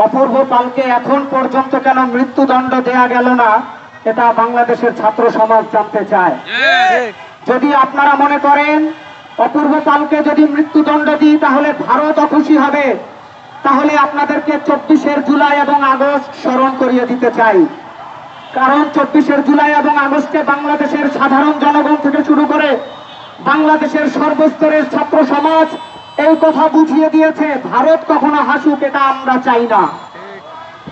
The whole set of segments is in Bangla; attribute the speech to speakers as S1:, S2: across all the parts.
S1: অপূর্ব পালকে এখন পর্যন্ত কেন মৃত্যুদণ্ড দেয়া গেল না, এটা বাংলাদেশের ছাত্র সমাজ জানতে চায়। যদি আপনারা মনে করেন অপূর্ব পালকে যদি মৃত্যুদণ্ড দিই তাহলে ভারত অখুশি হবে, তাহলে আপনাদেরকে 24 জুলাই এবং আগস্ট স্মরণ করিয়ে দিতে চাই। কারণ 24 জুলাই এবং আগস্টে বাংলাদেশের সাধারণ জনগণ থেকে শুরু করে বাংলাদেশের সর্বস্তরের ছাত্র সমাজ এই কথা বুঝিয়ে দিয়েছে, ভারত কখনো হাসুক, এটা আমরা চাই না।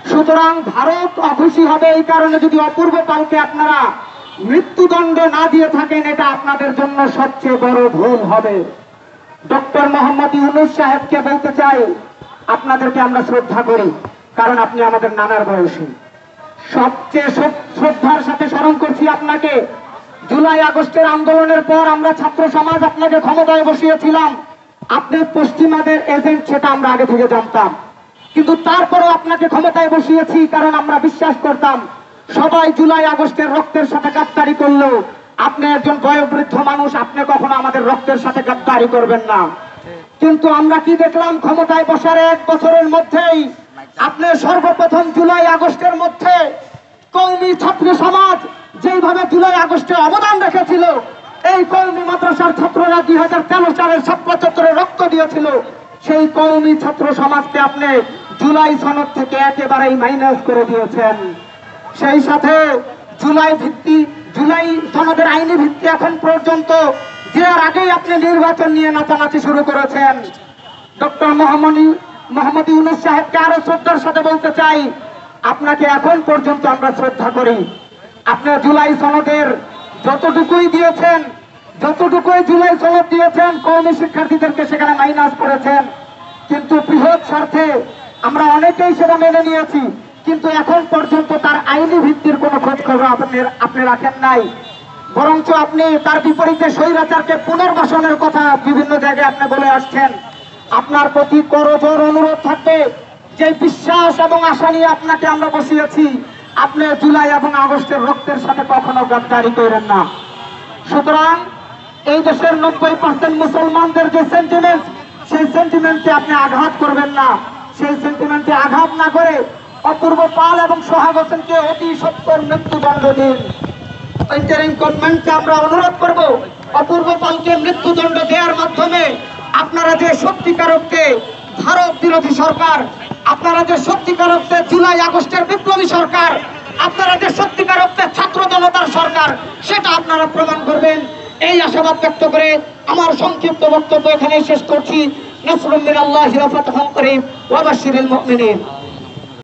S1: সুতরাং ভারত অখুশি হবে এই কারণে যদি অপূর্ব পালকে আপনারা মৃত্যুদণ্ড না দিয়ে থাকেন, এটা আপনাদের জন্য সবচেয়ে বড় ভুল হবে। ডক্টর মোহাম্মদ ইউনূস সাহেবকে বলতে চাই, আপনাদেরকে আমরা শ্রদ্ধা করি, কারণ আপনি আমাদের নানার বয়সী। সবচেয়ে শ্রদ্ধার সাথে স্মরণ করছি আপনাকে। জুলাই আগস্টের আন্দোলনের পর আমরা ছাত্র সমাজ আপনাকে ক্ষমতায় বসিয়েছিলাম, আপনি পশ্চিমাদের এজেন্ট, সেটা আমরা আগে থেকে জানতাম, কিন্তু তারপরেও আপনাকে ক্ষমতায় বসিয়েছি কারণ আমরা বিশ্বাস করতাম সবাই জুলাই আগস্টের রক্তের সাথে গাদ্দারি করলো, আপনি একজন বয়োবৃদ্ধ মানুষ, আপনি কখনো আমাদের রক্তের সাথে গাদ্দারি করবেন না। কিন্তু আমরা কি দেখলাম, ক্ষমতায় বসার 1 বছরের মধ্যেই আপনি সর্বপ্রথম জুলাই আগস্টের মধ্যে কওমি ছাত্র সমাজ যেইভাবে জুলাই আগস্টে অবদান রেখেছিল, এই কওমি মাদ্রাসার ছাত্ররা 2013 সালের ছাত্র চত্বরে রক্ত দিয়েছিল, সেই কওমি ছাত্র সমাজকে আপনি জুলাই সনদ থেকে একেবারেই মাইনাস করে দিয়েছেন। সেই সাথে জুলাই সনদের আইনি ভিত্তি এখন পর্যন্ত দেওয়ার আগেই আপনি নির্বাচন নিয়ে নাচানাচি শুরু করেছেন। ডক্টর মোহাম্মদ ইউনূস সাহেবকে আরো শ্রদ্ধার সাথে বলতে চাই, আপনাকে এখন পর্যন্ত আমরা শ্রদ্ধা করি। আপনি জুলাই সনদের যতটুকুই জুলাই সনদ দিয়েছেন, কওমি শিক্ষার্থীদেরকে সেখানে মাইনাস করেছেন, কিন্তু বৃহৎ স্বার্থে আমরা অনেকেই সেটা মেনে নিয়েছি, কিন্তু এখন পর্যন্ত তার আইনি ভিত্তির কোনো খোঁজ খবর আপনি রাখেন নাই। বরঞ্চ আপনি তার বিপরীতে স্বৈরাচারকে পুনর্বাসনের কথা বিভিন্ন জায়গায় আপনি বলে আসছেন। আপনার প্রতি করজোর অনুরোধ থাকবে, যে বিশ্বাস এবং আশা নিয়ে আপনাকে আমরা বসিয়েছি, আপনি জুলাই এবং আগস্টের রক্তের সাথে কখনো গাদ্দারি করেন না। সুতরাং এই দেশের 90% মুসলমানদের যে সেন্টিমেন্ট, সেই সেন্টিমেন্টে আপনি আঘাত করবেন না। সেই সেন্টিমেন্টে আঘাত না করে অপূর্ব পাল এবং সোহাগ হোসেনকে অতি সত্বর মৃত্যুদণ্ড দিন। ইন্টারিম গভর্নমেন্টকে আমরা অনুরোধ করব, অপূর্ব পালকে মৃত্যুদণ্ড দেওয়ার মাধ্যমে আপনারা যে সত্যিকার অর্থে ভারত বিরোধী সরকার, আপনারা যে সত্যিকার অর্থে জুলাই আগস্টের বিপ্লবী সরকার, আপনারা যে সত্যিকার অর্থে ছাত্র জনতার সরকার, সেটা আপনারা প্রমাণ করবেন, এই আশাবাদ ব্যক্ত করে আমার সংক্ষিপ্ত বক্তব্য এখানেই শেষ করছি। নাসরুম মিনাল্লাহি ওয়া ফাতহুন করিম ওয়া বাশশিরিল মুমিনিন।